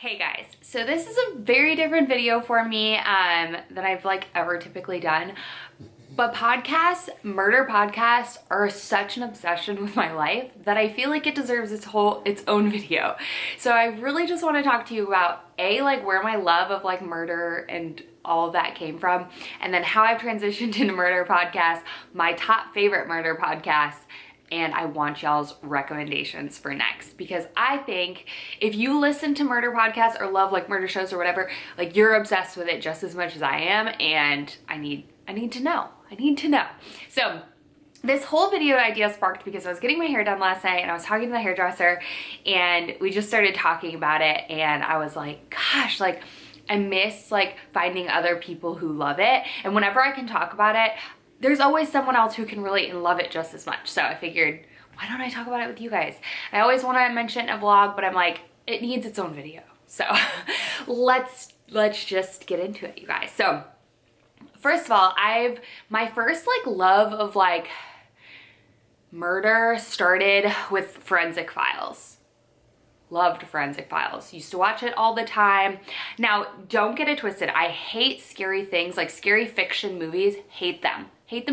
Hey guys, so this is a very different video for me than I've ever typically done, but murder podcasts are such an obsession with my life that I feel like it deserves its own video. So I really just want to talk to you about where my love of murder and all of that came from, and then how I've transitioned into murder podcasts, my top favorite murder podcasts, and I want y'all's recommendations for next, because I think if you listen to murder podcasts or love murder shows or whatever, you're obsessed with it just as much as I am, and I need to know. So this whole video idea sparked because I was getting my hair done last night and I was talking to the hairdresser and we just started talking about it, and I was like, gosh, I miss finding other people who love it, and whenever I can talk about it, there's always someone else who can relate and love it just as much. So I figured, why don't I talk about it with you guys? I always want to mention a vlog, but I'm like, it needs its own video. So let's just get into it, you guys. So first of all, my first love of murder started with Forensic Files. Loved Forensic Files. Used to watch it all the time. Now, don't get it twisted. I hate scary things, scary fiction movies. Hate them. Hate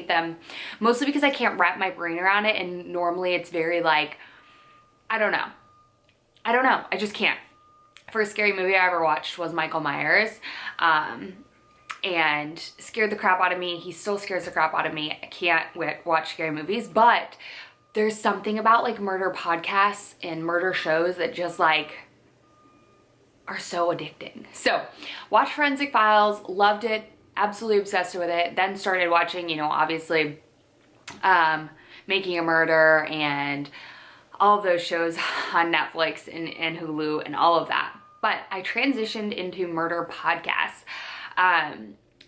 them. Mostly because I can't wrap my brain around it, and normally it's very I don't know. I just can't. First scary movie I ever watched was Michael Myers. And scared the crap out of me. He still scares the crap out of me. I can't watch scary movies, but there's something about murder podcasts and murder shows that just are so addicting. So watched Forensic Files, loved it, absolutely obsessed with it. Then started watching, obviously Making a Murder and all of those shows on Netflix and Hulu and all of that. But I transitioned into murder podcasts.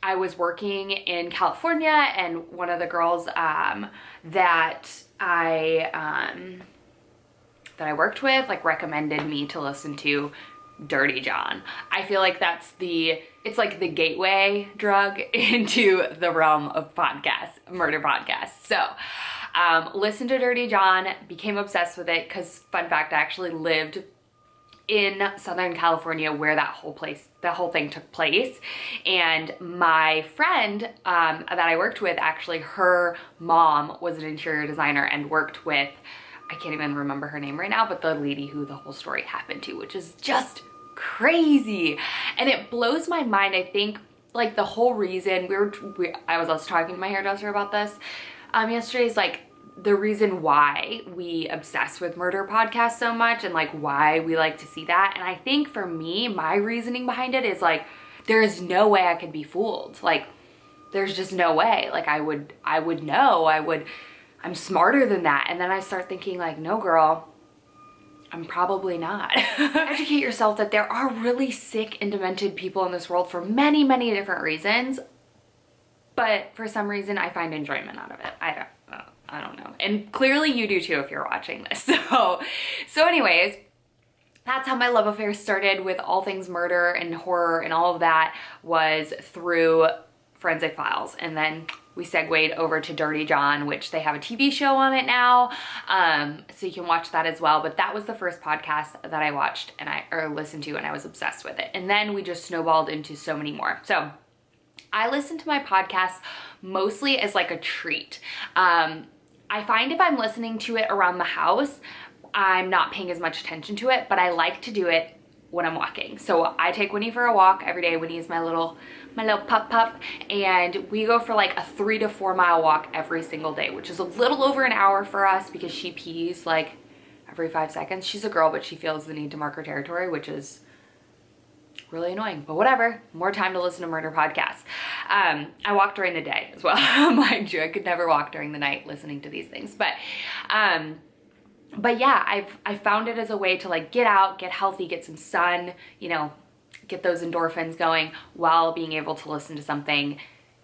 I was working in California, and one of the girls that I worked with recommended me to listen to Dirty John. I feel like it's the gateway drug into the realm of podcasts, murder podcasts. So listened to Dirty John, became obsessed with it because, fun fact, I actually lived in Southern California where that whole thing took place. And my friend that I worked with, actually her mom was an interior designer and worked with, I can't even remember her name right now, but the lady who the whole story happened to, which is just crazy. And it blows my mind. I think the whole reason I was talking to my hairdresser about this yesterday, is the reason why we obsess with murder podcasts so much, and why we like to see that. And I think for me, my reasoning behind it is there is no way I could be fooled. There's just no way. I would know. I'm smarter than that. And then I start thinking no, girl, I'm probably not. Educate yourself that there are really sick and demented people in this world for many, many different reasons. But for some reason, I find enjoyment out of it. I don't know. And clearly you do too if you're watching this. So anyways, that's how my love affair started with all things murder and horror, and all of that was through Forensic Files. And then we segued over to Dirty John, which they have a TV show on it now. So you can watch that as well. But that was the first podcast that I watched or listened to, and I was obsessed with it. And then we just snowballed into so many more. So I listen to my podcasts mostly as a treat. I find if I'm listening to it around the house, I'm not paying as much attention to it, but I like to do it when I'm walking. So I take Winnie for a walk every day. Winnie is my little pup, and we go for a 3 to 4 mile walk every single day, which is a little over an hour for us because she pees every 5 seconds. She's a girl, but she feels the need to mark her territory, which is really annoying, but whatever. More time to listen to murder podcasts. I walk during the day as well. Mind you, I could never walk during the night listening to these things, but yeah, I found it as a way to get out, get healthy, get some sun, get those endorphins going while being able to listen to something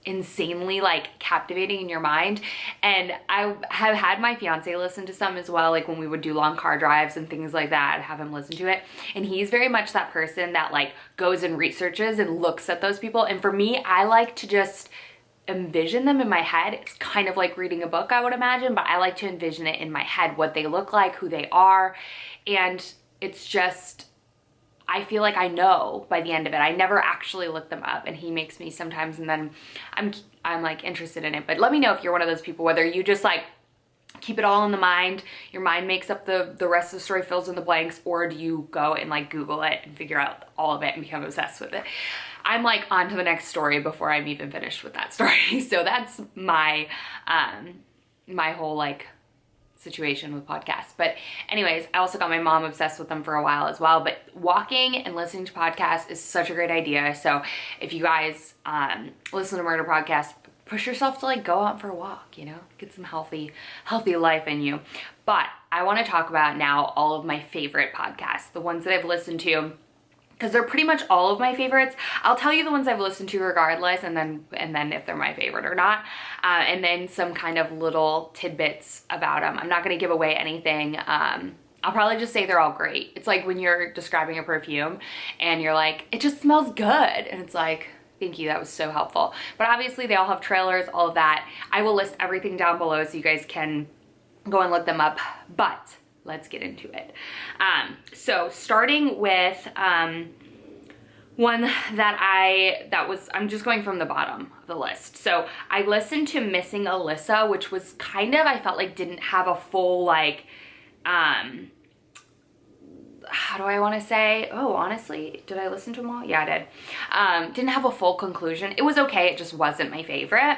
insanely captivating in your mind. And I have had my fiance listen to some as well, when we would do long car drives and things like that, I'd have him listen to it. And he's very much that person that goes and researches and looks at those people. And for me, I like to just envision them in my head. It's kind of like reading a book, I would imagine, but I like to envision it in my head, what they look like, who they are. And it's just, I I feel like I know by the end of it. I never actually look them up, and he makes me sometimes, and then I'm like interested in it. But let me know if you're one of those people, whether you just like keep it all in the mind, your mind makes up the rest of the story, fills in the blanks, or do you go and like Google it and figure out all of it and become obsessed with it? I'm like on to the next story before I'm even finished with that story. So that's my my whole like situation with podcasts. But anyways, I also got my mom obsessed with them for a while as well. But walking and listening to podcasts is such a great idea. So if you guys listen to murder podcasts, push yourself to like go out for a walk, you know, get some healthy life in you. But I want to talk about now all of my favorite podcasts, the ones that I've listened to, because they're pretty much all of my favorites. I'll tell you the ones I've listened to regardless, and then if they're my favorite or not, and then some kind of little tidbits about them. I'm not going to give away anything. I'll probably just say they're all great. It's like when you're describing a perfume and you're like, it just smells good, and it's like, thank you, that was so helpful. But obviously they all have trailers, all of that. I will list everything down below so you guys can go and look them up, but let's get into it. So starting with one I'm just going from the bottom of the list. So I listened to Missing Alyssa, which was kind of, I felt like didn't have a full like, how do I want to say? Oh, honestly, did I listen to them all? Yeah, I did. Didn't have a full conclusion. It was okay. It just wasn't my favorite.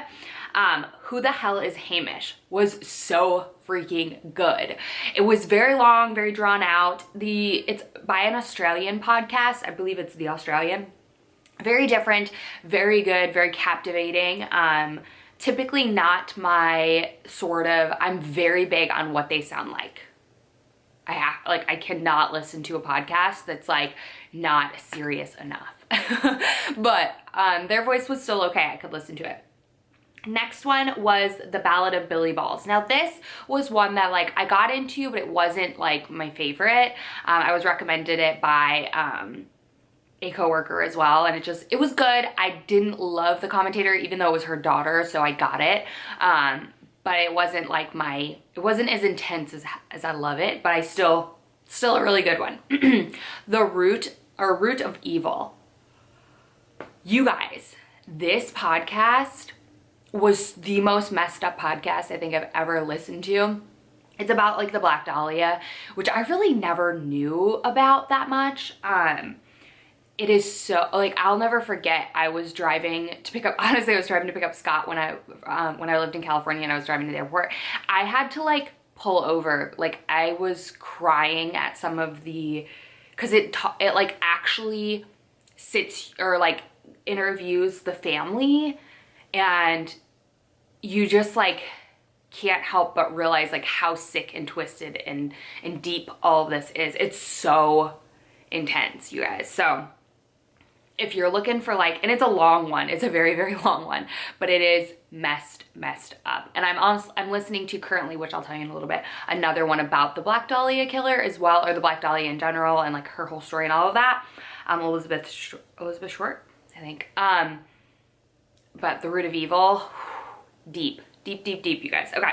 Who the Hell is Hamish was so freaking good. It was very long, very drawn out. It's by an Australian podcast. I believe it's The Australian. Very different, very good, very captivating. Typically not my sort of, I'm very big on what they sound like. I cannot listen to a podcast that's like not serious enough. But their voice was still okay. I could listen to it. Next one was The Ballad of Billy Balls. Now this was one that like I got into, but it wasn't like my favorite. I was recommended it by a coworker as well, and it was good. I didn't love the commentator, even though it was her daughter, so I got it. But it wasn't like it wasn't as intense as I love it, but I still a really good one. The Root of Evil. You guys, this podcast was the most messed up podcast I think I've ever listened to. It's about like the Black Dahlia, which I really never knew about that much. It is so, like, I'll never forget, I was driving to pick up Scott when I lived in California, and I was driving to the airport. I had to like pull over. Like I was crying at some of because it like actually sits or like interviews the family, and you just like can't help but realize like how sick and twisted and deep all of this is. It's so intense, you guys. So if you're looking for like, and it's a long one, it's a very, very long one, but it is messed up. And I'm listening to currently, which I'll tell you in a little bit, another one about the Black Dahlia killer as well, or the Black Dahlia in general, and like her whole story and all of that. Elizabeth Short, I think. But The Root of Evil, deep, you guys. Okay.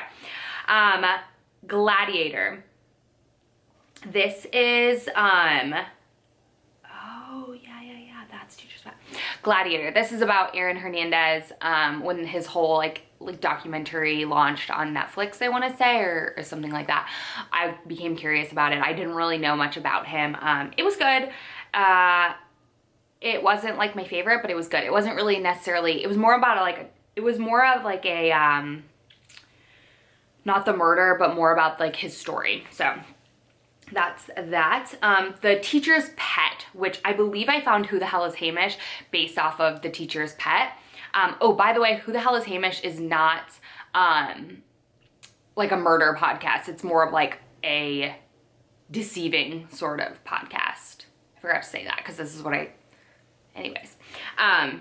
Gladiator. This is, that's Teacher's Pet. Gladiator. This is about Aaron Hernandez, when his whole like documentary launched on Netflix, I want to say, or something like that. I became curious about it. I didn't really know much about him. It was good. It wasn't like my favorite, but it was good. It wasn't really necessarily, it was more about not the murder, but more about like his story. So that's that. The Teacher's Pet, which I believe I found Who the Hell is Hamish based off of The Teacher's Pet. Oh, by the way, Who the Hell is Hamish is not like a murder podcast. It's more of like a deceiving sort of podcast. I forgot to say that because this is what anyways. I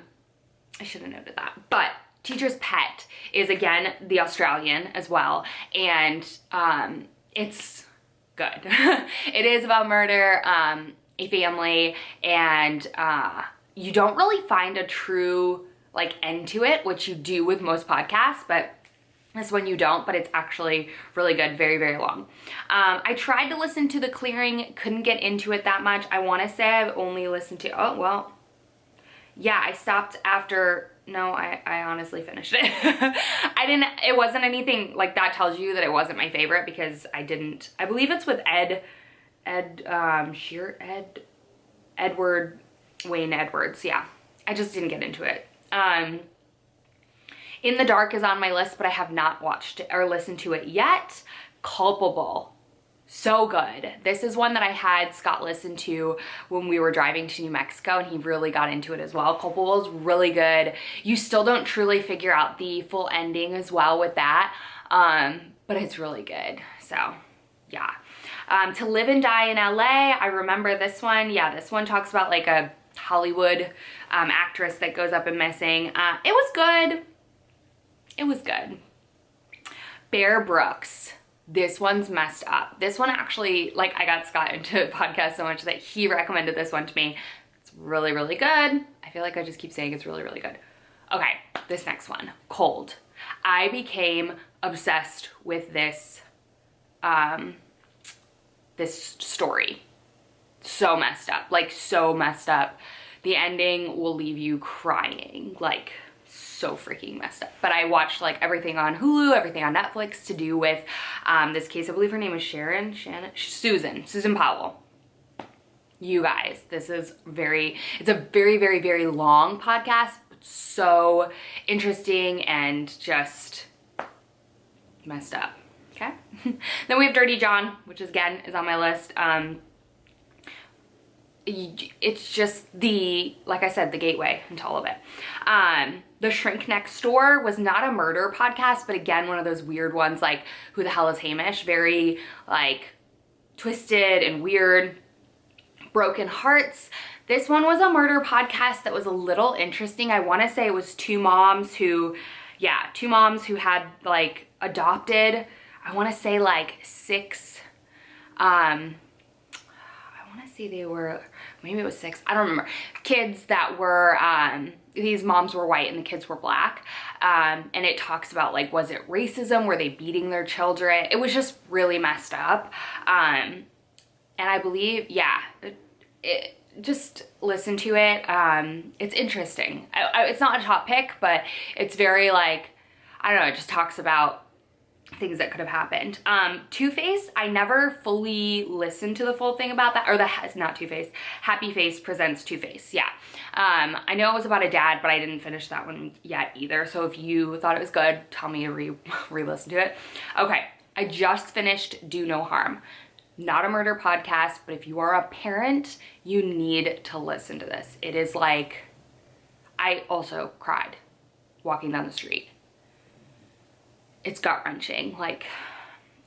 should have noted that. But Teacher's Pet is, again, The Australian as well, and it's good. It is about murder, a family, and you don't really find a true like end to it, which you do with most podcasts, but This one you don't, but it's actually really good, very, very long. I tried to listen to The Clearing, couldn't get into it that much. I want to say I've only listened to, oh, well, yeah, I stopped after, no, I honestly finished it. It wasn't anything, like that tells you that it wasn't my favorite because I believe it's with Edward Wayne Edwards, yeah. I just didn't get into it. In the Dark is on my list, but I have not watched it or listened to it yet. Culpable. So good. This is one that I had Scott listen to when we were driving to New Mexico, and he really got into it as well. Culpable is really good. You still don't truly figure out the full ending as well with that, but it's really good. So, yeah. To Live and Die in LA, I remember this one. Yeah, this one talks about like a Hollywood actress that goes up and missing. It was good. It was good. Bear Brooks. This one's messed up. This one actually, like, I got Scott into a podcast so much that he recommended this one to me. It's really, really good. I feel like I just keep saying it's really, really good. Okay, this next one, Cold. I became obsessed with this, this story. So messed up, like so messed up. The ending will leave you crying, like so freaking messed up. But I watched like everything on Hulu, everything on Netflix to do with this case. I believe her name is Susan Powell. You guys, this is it's a very, very, very long podcast, but so interesting and just messed up. Okay. Then we have Dirty John, which is on my list. It's just like I said, the gateway into all of it. The Shrink Next Door was not a murder podcast, but again, one of those weird ones, like Who the Hell is Hamish? Very like twisted and weird. Broken Hearts. This one was a murder podcast that was a little interesting. I want to say it was two moms who had like adopted, I want to say like 6, maybe it was 6, I don't remember, kids that were, these moms were white and the kids were black, and it talks about like, was it racism? Were they beating their children? It was just really messed up, and I believe, yeah, just listen to it. It's interesting. It's not a top pick, but it's very like, I don't know, it just talks about things that could have happened. Two-Face, I never fully listened to the full thing about that, or it's not Two-Face, Happy Face presents Two-Face, yeah. I know it was about a dad, but I didn't finish that one yet either, so if you thought it was good, tell me to re-listen to it. Okay, I just finished Do No Harm. Not a murder podcast, but if you are a parent, you need to listen to this. It is like, I also cried walking down the street. It's gut-wrenching. Like,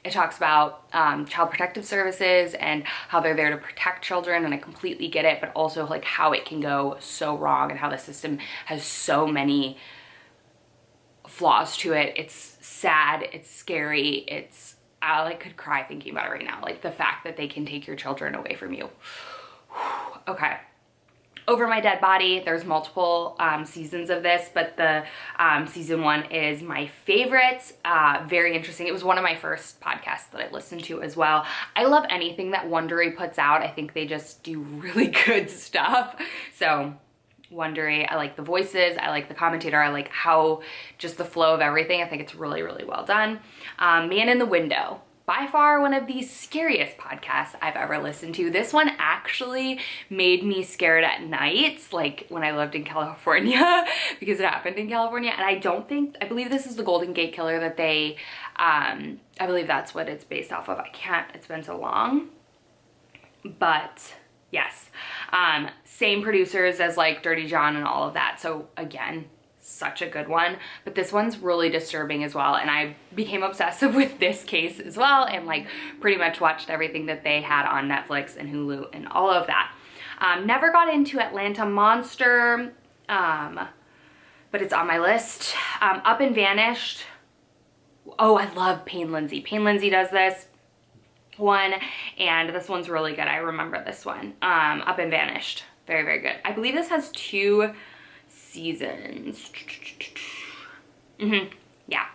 it talks about child protective services and how they're there to protect children, and I completely get it, but also like how it can go so wrong and how the system has so many flaws to it. It's sad, it's scary, I like could cry thinking about it right now. Like the fact that they can take your children away from you. Okay. Over My Dead Body, there's multiple seasons of this, but the season 1 is my favorite. Very interesting. It was one of my first podcasts that I listened to as well. I love anything that Wondery puts out. I think they just do really good stuff. So Wondery, I like the voices, I like the commentator, I like how just the flow of everything. I think it's really, really well done. Man in the Window. By far one of the scariest podcasts I've ever listened to. This one actually made me scared at nights, like when I lived in California, because it happened in California. And I believe this is the Golden Gate Killer that I believe that's what it's based off of. It's been so long. But yes, same producers as like Dirty John and all of that. So again, such a good one, but this one's really disturbing as well, and I became obsessive with this case as well, and like pretty much watched everything that they had on Netflix and Hulu and all of that. Never got into Atlanta Monster, but it's on my list. Up and Vanished. Oh, I love Payne Lindsay. Payne Lindsay does this one, and this one's really good. I remember this one. Up and Vanished. Very, very good. I believe this has 2 seasons. Yeah.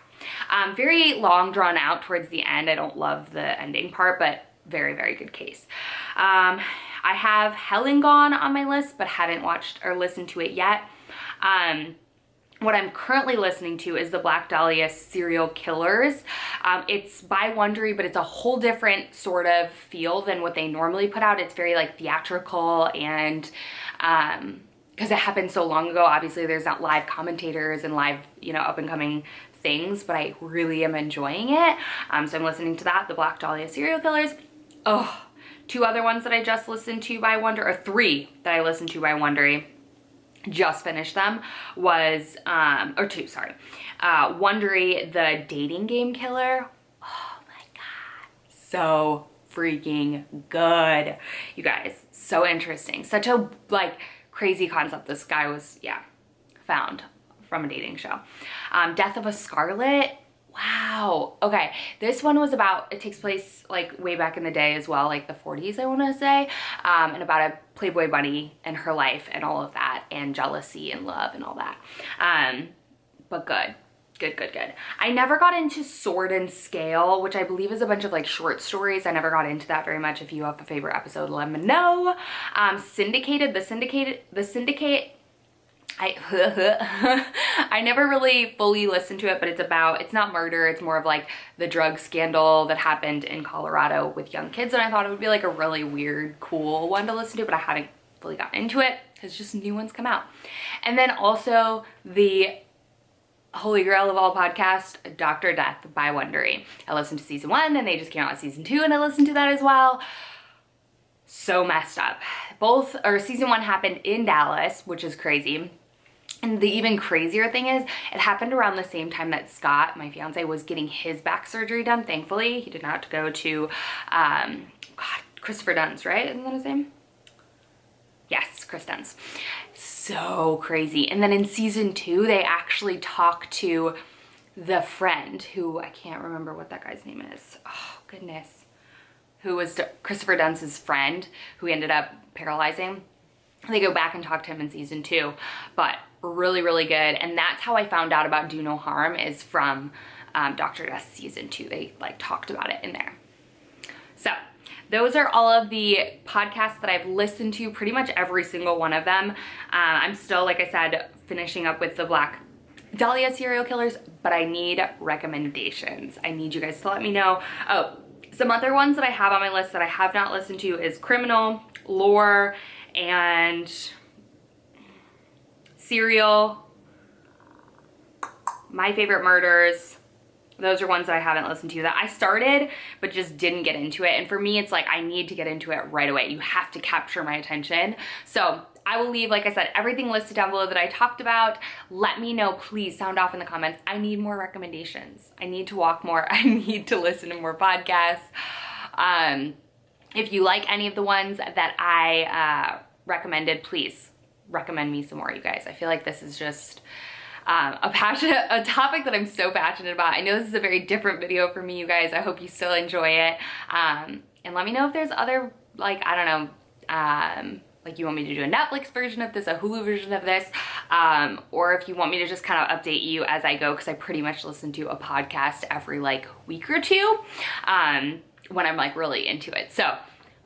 Very long, drawn out towards the end. I don't love the ending part, but very, very good case. I have Helen Gone on my list, but haven't watched or listened to it yet. What I'm currently listening to is the Black Dahlia Serial Killers. It's by Wondery, but it's a whole different sort of feel than what they normally put out. It's very like theatrical, and because it happened so long ago, obviously there's not live commentators and live, you know, up and coming things, but I really am enjoying it. So I'm listening to that, the Black Dahlia Serial Killers. Oh, two other ones that I just listened to by Wondery, or three that I listened to by Wondery, just finished them, was, or two, sorry. Wondery, the Dating Game Killer. Oh my God, so freaking good. You guys, so interesting. Such a like crazy concept. This guy was, yeah, found from a dating show. Death of a Scarlet. Wow. Okay. This one was about, it takes place like way back in the day as well, like the 40s, I want to say, and about a Playboy bunny and her life and all of that, and jealousy and love and all that. But good. Good. I never got into Sword and Scale, which I believe is a bunch of like short stories. I never got into that very much. If you have a favorite episode, let me know. Syndicated, the Syndicate. I never really fully listened to it, but it's not murder. It's more of like the drug scandal that happened in Colorado with young kids. And I thought it would be like a really weird, cool one to listen to, but I haven't fully gotten into it because just new ones come out. And then also the Holy Grail of all podcasts, Dr. Death by Wondery. I listened to season 1 and they just came out with season 2 and I listened to that as well. So messed up. Season 1 happened in Dallas, which is crazy. And the even crazier thing is, it happened around the same time that Scott, my fiance, was getting his back surgery done. Thankfully, he did not have to go to, Christopher Dunn's, right? Isn't that his name? Yes, Chris Dunn's. So crazy. And then in season 2, they actually talk to the friend who, I can't remember what that guy's name is. Oh, goodness. Who was Christopher Dunn's friend who ended up paralyzing. They go back and talk to him in season 2, but really, really good. And that's how I found out about Do No Harm, is from Dr. Death season 2. They like talked about it in there. So those are all of the podcasts that I've listened to, pretty much every single one of them. I'm still, like I said, finishing up with the Black Dahlia Serial Killers, but I need recommendations. I need you guys to let me know. Oh, some other ones that I have on my list that I have not listened to is Criminal, Lore, and Serial, My Favorite Murders. Those are ones that I haven't listened to that I started but just didn't get into it. And for me, it's like I need to get into it right away. You have to capture my attention. So I will leave, like I said, everything listed down below that I talked about. Let me know, please sound off in the comments. I need more recommendations. I need to walk more. I need to listen to more podcasts. If you like any of the ones that I recommended, please recommend me some more, you guys. I feel like this is just a topic that I'm so passionate about. I know this is a very different video for me, you guys. I hope you still enjoy it. And let me know if there's other, like, I don't know, like you want me to do a Netflix version of this, a Hulu version of this, or if you want me to just kind of update you as I go, because I pretty much listen to a podcast every like week or two when I'm like really into it. So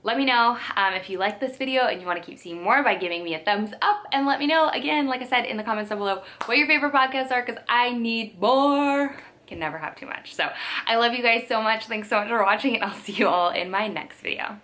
let me know if you like this video and you want to keep seeing more by giving me a thumbs up, and let me know, again, like I said, in the comments down below what your favorite podcasts are, because I need more. Can never have too much. So I love you guys so much. Thanks so much for watching, and I'll see you all in my next video.